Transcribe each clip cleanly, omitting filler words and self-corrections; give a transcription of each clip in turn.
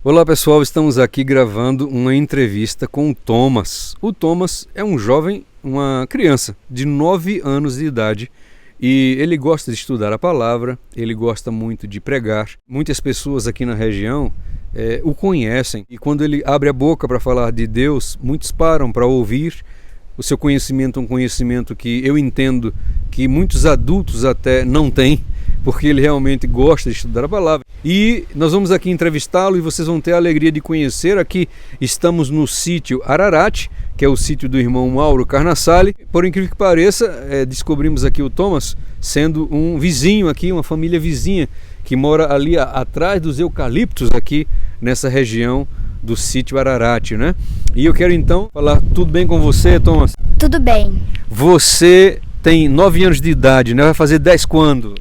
Olá pessoal, estamos aqui gravando uma entrevista com o Thomas. O Thomas é um jovem, uma criança de 9 anos de idade e ele gosta de estudar a palavra, ele gosta muito de pregar. Muitas pessoas aqui na região o conhecem e quando ele abre a boca para falar de Deus, muitos param para ouvir. O seu conhecimento é um conhecimento que eu entendo que muitos adultos até não têm, porque ele realmente gosta de estudar a palavra. E nós vamos aqui entrevistá-lo e vocês vão ter a alegria de conhecer. Aqui estamos no sítio Ararate, que é o sítio do irmão Mauro Carnassale. Por incrível que pareça, descobrimos aqui o Thomas sendo um vizinho aqui, uma família vizinha, que mora ali atrás dos eucaliptos aqui nessa região do sítio Ararate, né? E eu quero então falar tudo bem com você, Thomas? Tudo bem. Você tem 9 anos de idade, né? Vai fazer 10 quando?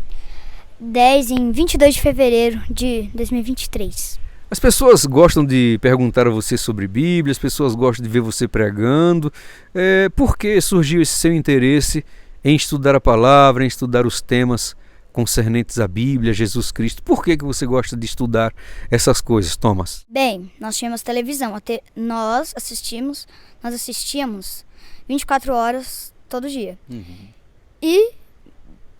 10 em 22 de fevereiro de 2023. As pessoas gostam de perguntar a você sobre Bíblia, as pessoas gostam de ver você pregando. Por que surgiu esse seu interesse em estudar a palavra, em estudar os temas concernentes à Bíblia, Jesus Cristo? Por que você gosta de estudar essas coisas, Thomas? Bem, nós tínhamos televisão, nós assistíamos 24 horas todo dia. E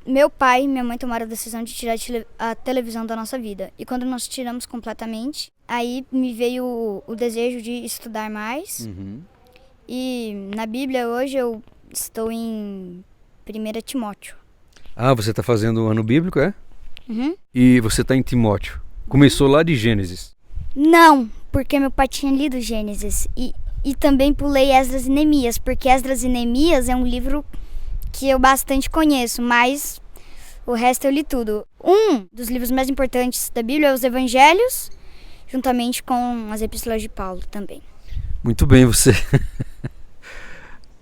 meu pai e minha mãe tomaram a decisão de tirar a televisão da nossa vida. E quando nós tiramos completamente, aí me veio o desejo de estudar mais. E na Bíblia hoje eu estou em 1 Timóteo. Ah, você está fazendo o ano bíblico, é? E você está em Timóteo. Começou lá de Gênesis. Não, porque meu pai tinha lido Gênesis. E também pulei Esdras e Neemias, porque Esdras e Neemias é um livro que eu bastante conheço, mas o resto eu li tudo. Um dos livros mais importantes da Bíblia é os Evangelhos, juntamente com as Epístolas de Paulo também. Muito bem, você...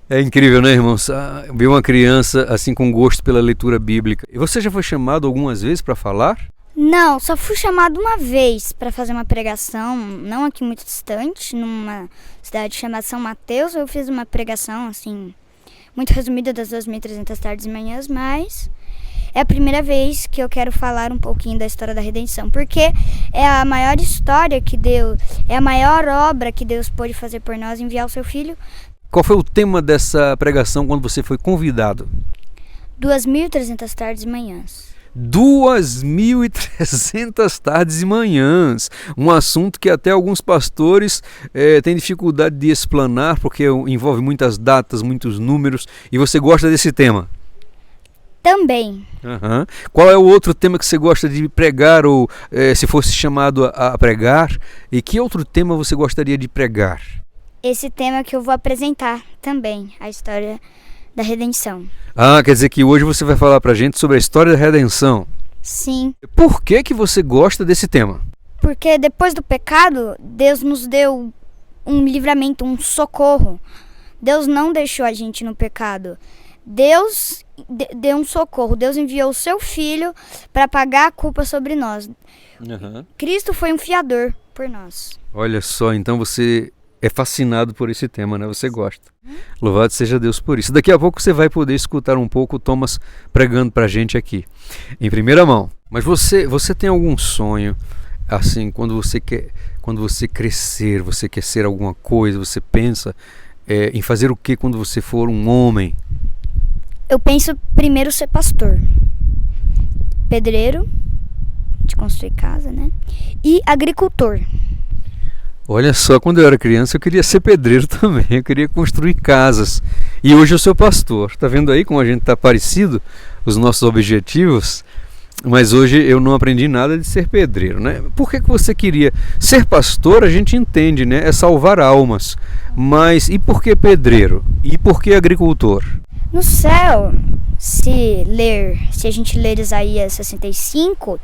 É incrível, né, irmãos? Ver uma criança assim com gosto pela leitura bíblica. E você já foi chamado algumas vezes para falar? Não, só fui chamado uma vez para fazer uma pregação, não aqui muito distante, numa cidade chamada São Mateus. Eu fiz uma pregação, assim, muito resumida das 2.300 tardes e manhãs, mas é a primeira vez que eu quero falar um pouquinho da história da redenção, porque é a maior história que Deus, é a maior obra que Deus pôde fazer por nós, enviar o seu Filho. Qual foi o tema dessa pregação quando você foi convidado? 2.300 tardes e manhãs. 2.300 tardes e manhãs, um assunto que até alguns pastores têm dificuldade de explanar, porque envolve muitas datas, muitos números, e você gosta desse tema? Também. Qual é o outro tema que você gosta de pregar, ou se fosse chamado a pregar, e que outro tema você gostaria de pregar? Esse tema que eu vou apresentar também, a história da redenção. Ah, quer dizer que hoje você vai falar pra gente sobre a história da redenção. Sim. Por que você gosta desse tema? Porque depois do pecado, Deus nos deu um livramento, um socorro. Deus não deixou a gente no pecado. Deus deu um socorro. Deus enviou o seu Filho para pagar a culpa sobre nós. Cristo foi um fiador por nós. Olha só, então você é fascinado por esse tema, né? Você gosta. Louvado seja Deus por isso. Daqui a pouco você vai poder escutar um pouco o Thomas pregando pra gente aqui, em primeira mão. Mas você tem algum sonho, assim, quando você crescer, você quer ser alguma coisa, você pensa em fazer o que quando você for um homem? Eu penso primeiro ser pastor, pedreiro, de construir casa, né? E agricultor. Olha só, quando eu era criança eu queria ser pedreiro também, eu queria construir casas. E hoje eu sou pastor. Tá vendo aí como a gente tá parecido, os nossos objetivos? Mas hoje eu não aprendi nada de ser pedreiro, né? Por que você queria ser pastor? A gente entende, né? É salvar almas. Mas e por que pedreiro? E por que agricultor? No céu, se a gente ler Isaías 65,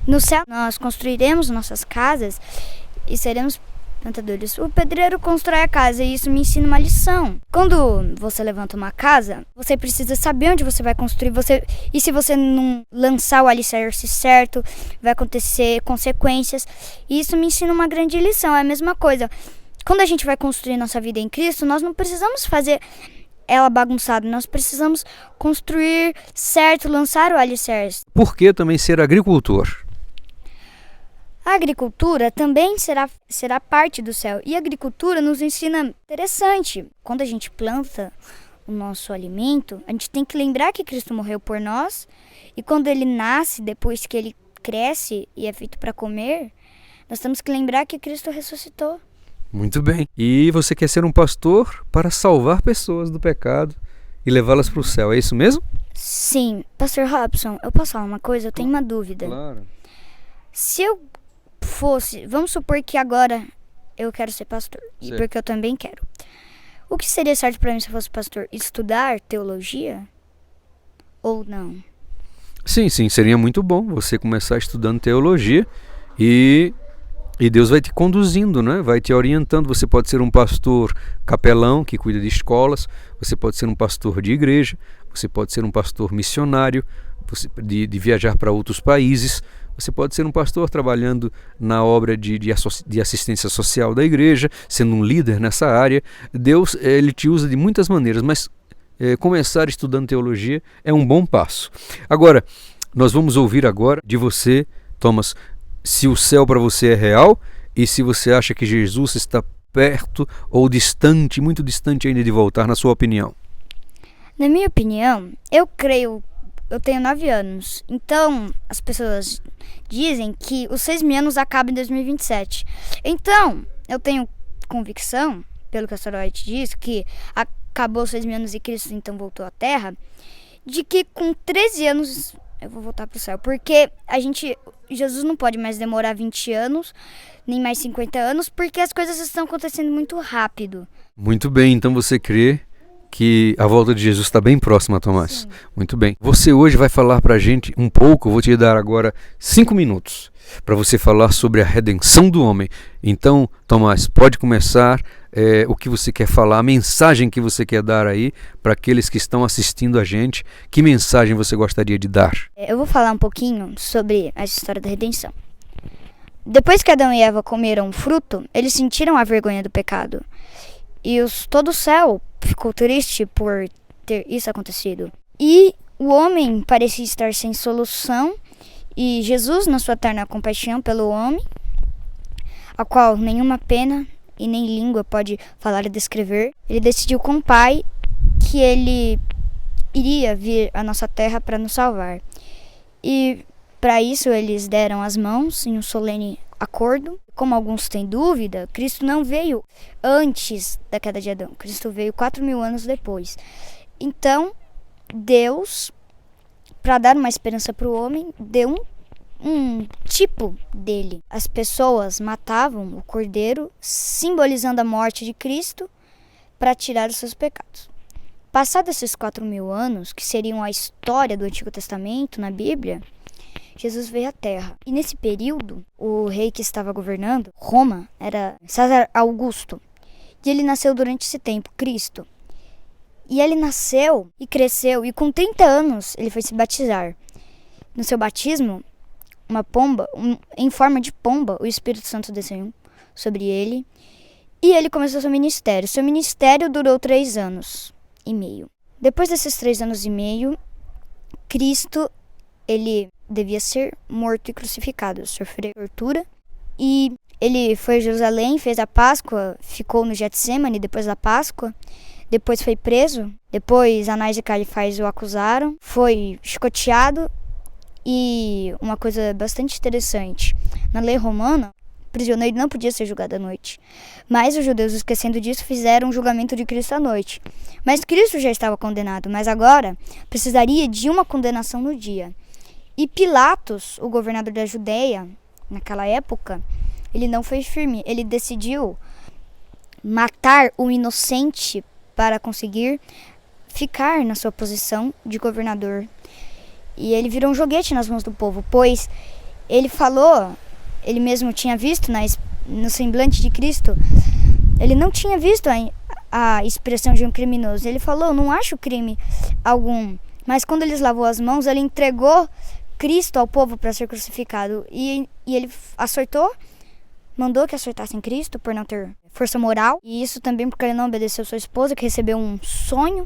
no céu nós construiremos nossas casas e seremos plantadores. O pedreiro constrói a casa e isso me ensina uma lição. Quando você levanta uma casa, você precisa saber onde você vai construir. E se você não lançar o alicerce certo, vai acontecer consequências. E isso me ensina uma grande lição. É a mesma coisa. Quando a gente vai construir nossa vida em Cristo, nós não precisamos fazer ela bagunçada. Nós precisamos construir certo, lançar o alicerce. Por que também ser agricultor? A agricultura também será parte do céu. E a agricultura nos ensina interessante. Quando a gente planta o nosso alimento, a gente tem que lembrar que Cristo morreu por nós. E quando ele nasce, depois que ele cresce e é feito para comer, nós temos que lembrar que Cristo ressuscitou. Muito bem. E você quer ser um pastor para salvar pessoas do pecado e levá-las para o céu, é isso mesmo? Sim. Pastor Robson, eu posso falar uma coisa? Eu tenho uma dúvida. Claro. Se eu fosse, vamos supor que agora eu quero ser pastor, e porque eu também quero. O que seria certo para mim se eu fosse pastor? Estudar teologia? Ou não? Sim, seria muito bom você começar estudando teologia e Deus vai te conduzindo, né? Vai te orientando. Você pode ser um pastor capelão que cuida de escolas, você pode ser um pastor de igreja, você pode ser um pastor missionário, de viajar para outros países, você pode ser um pastor trabalhando na obra de assistência social da igreja, sendo um líder nessa área. Deus ele te usa de muitas maneiras, mas começar estudando teologia é um bom passo. Agora, nós vamos ouvir agora de você, Thomas, se o céu para você é real e se você acha que Jesus está perto ou distante, muito distante ainda de voltar, na sua opinião. Na minha opinião, eu tenho 9 anos, então as pessoas dizem que os 6 mil anos acabam em 2027. Então, eu tenho convicção, pelo que a Sarah White diz, que acabou os 6 mil anos e Cristo então voltou à Terra, de que com 13 anos eu vou voltar para o céu, porque Jesus não pode mais demorar 20 anos, nem mais 50 anos, porque as coisas estão acontecendo muito rápido. Muito bem, então você crê que a volta de Jesus está bem próxima, Tomás. Sim. Muito bem. Você hoje vai falar para a gente um pouco, eu vou te dar agora 5 minutos para você falar sobre a redenção do homem. Então, Tomás, pode começar o que você quer falar, a mensagem que você quer dar aí para aqueles que estão assistindo a gente. Que mensagem você gostaria de dar? Eu vou falar um pouquinho sobre a história da redenção. Depois que Adão e Eva comeram o fruto, eles sentiram a vergonha do pecado. E todo o céu ficou triste por ter isso acontecido. E o homem parecia estar sem solução. E Jesus, na sua eterna compaixão pelo homem, a qual nenhuma pena e nem língua pode falar e descrever, ele decidiu com o Pai que ele iria vir à nossa terra para nos salvar. E para isso eles deram as mãos em um solene acordo. Como alguns têm dúvida, Cristo não veio antes da queda de Adão. Cristo veio 4 mil anos depois. Então, Deus, para dar uma esperança para o homem, deu um tipo dele. As pessoas matavam o cordeiro, simbolizando a morte de Cristo, para tirar os seus pecados. Passados esses 4 mil anos, que seriam a história do Antigo Testamento na Bíblia, Jesus veio à Terra. E nesse período, o rei que estava governando Roma era César Augusto. E ele nasceu durante esse tempo, Cristo. E ele nasceu e cresceu, e com 30 anos ele foi se batizar. No seu batismo, uma pomba, em forma de pomba, o Espírito Santo desceu sobre ele. E ele começou seu ministério. Seu ministério durou 3 anos e meio. Depois desses 3 anos e meio, Cristo, ele devia ser morto e crucificado, sofrer tortura. E ele foi a Jerusalém, fez a Páscoa, ficou no Getsemane depois da Páscoa. Depois foi preso. Depois Anás e Caifás o acusaram. Foi chicoteado. E uma coisa bastante interessante, na lei romana, o prisioneiro não podia ser julgado à noite. Mas os judeus, esquecendo disso, fizeram o julgamento de Cristo à noite. Mas Cristo já estava condenado, mas agora precisaria de uma condenação no dia. E Pilatos, o governador da Judeia, naquela época, ele não foi firme. Ele decidiu matar o inocente para conseguir ficar na sua posição de governador. E ele virou um joguete nas mãos do povo, pois ele falou, ele mesmo tinha visto no semblante de Cristo, ele não tinha visto a expressão de um criminoso. Ele falou, não acho crime algum. Mas quando ele lavou as mãos, ele entregou Cristo ao povo para ser crucificado. E ele mandou que açoitassem Cristo por não ter força moral. E isso também porque ele não obedeceu sua esposa, que recebeu um sonho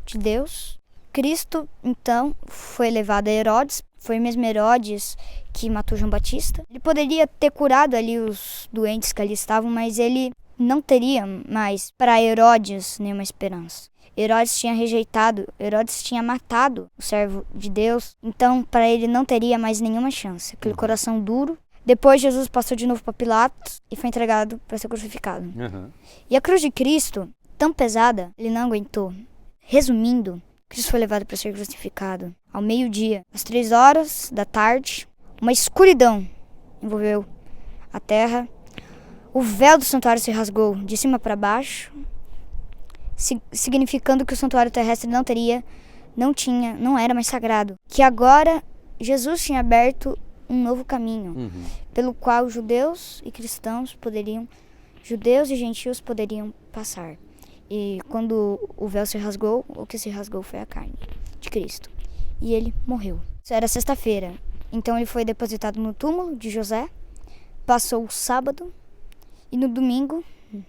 de Deus. Cristo, então, foi levado a Herodes, Foi mesmo Herodes que matou João Batista. Ele poderia ter curado ali os doentes que ali estavam, mas ele não teria mais para Herodes nenhuma esperança. Herodes tinha matado o servo de Deus, então para ele não teria mais nenhuma chance. Aquele coração duro. Depois Jesus passou de novo para Pilatos e foi entregado para ser crucificado. E a cruz de Cristo, tão pesada, ele não aguentou. Resumindo, Cristo foi levado para ser crucificado ao meio-dia, às 3 da tarde. Uma escuridão envolveu a terra. O véu do santuário se rasgou de cima para baixo, significando que o santuário terrestre não era mais sagrado. Que agora Jesus tinha aberto um novo caminho, pelo qual judeus e gentios poderiam passar. E quando o véu se rasgou, o que se rasgou foi a carne de Cristo. E ele morreu. Isso era sexta-feira. Então ele foi depositado no túmulo de José, passou o sábado, e no domingo,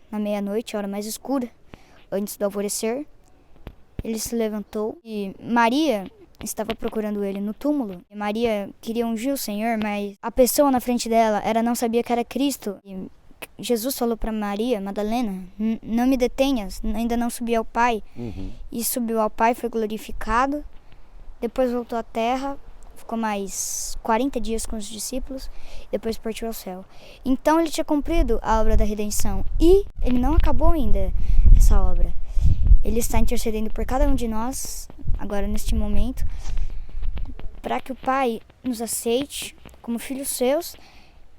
na meia-noite, a hora mais escura, antes do alvorecer, ele se levantou e Maria estava procurando ele no túmulo. E Maria queria ungir o Senhor, mas a pessoa na frente dela, ela não sabia que era Cristo. E Jesus falou para Maria Madalena, não me detenhas, ainda não subi ao Pai. E subiu ao Pai, foi glorificado, depois voltou à terra, ficou mais 40 dias com os discípulos, depois partiu ao céu. Então ele tinha cumprido a obra da redenção e ele não acabou ainda essa obra. Ele está intercedendo por cada um de nós, agora neste momento, para que o Pai nos aceite como filhos seus,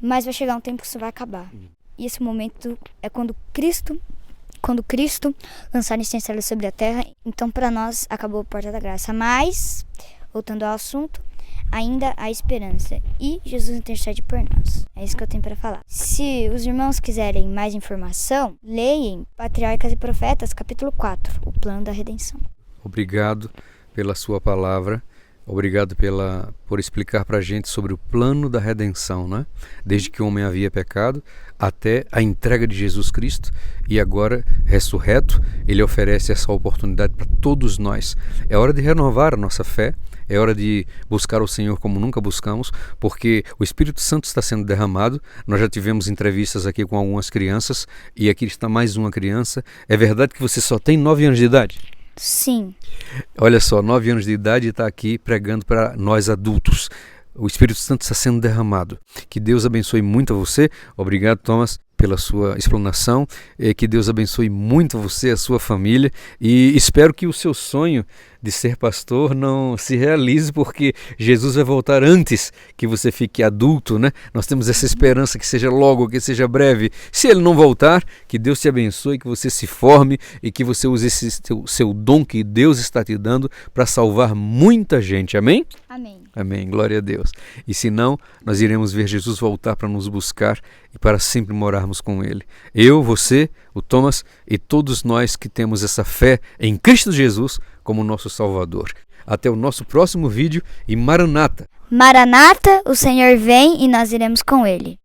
mas vai chegar um tempo que isso vai acabar. E esse momento é quando Cristo lançar incensário sobre a terra. Então para nós acabou a porta da graça. Mas, voltando ao assunto, ainda há esperança e Jesus intercede por nós. É isso que eu tenho para falar. Se os irmãos quiserem mais informação, leiam Patriarcas e Profetas, capítulo 4, o plano da redenção. Obrigado pela sua palavra. Obrigado por explicar para a gente sobre o plano da redenção, né? Desde que o homem havia pecado até a entrega de Jesus Cristo e agora, ressurreto, ele oferece essa oportunidade para todos nós. É hora de renovar a nossa fé, é hora de buscar o Senhor como nunca buscamos, porque o Espírito Santo está sendo derramado. Nós já tivemos entrevistas aqui com algumas crianças e aqui está mais uma criança. É verdade que você só tem 9 anos de idade? Sim. Olha só, 9 anos de idade e está aqui pregando para nós adultos. O Espírito Santo está sendo derramado. Que Deus abençoe muito a você. Obrigado, Thomas, pela sua explanação. Que Deus abençoe muito você, a sua família. E espero que o seu sonho de ser pastor não se realize, porque Jesus vai voltar antes que você fique adulto, né? Nós temos essa esperança que seja logo, que seja breve. Se ele não voltar, que Deus te abençoe, que você se forme e que você use esse seu dom que Deus está te dando para salvar muita gente. Amém? Amém. Amém. Glória a Deus. E se não, nós iremos ver Jesus voltar para nos buscar e para sempre morarmos com Ele. Eu, você, o Thomas e todos nós que temos essa fé em Cristo Jesus como nosso Salvador. Até o nosso próximo vídeo e Maranata. Maranata, o Senhor vem e nós iremos com Ele.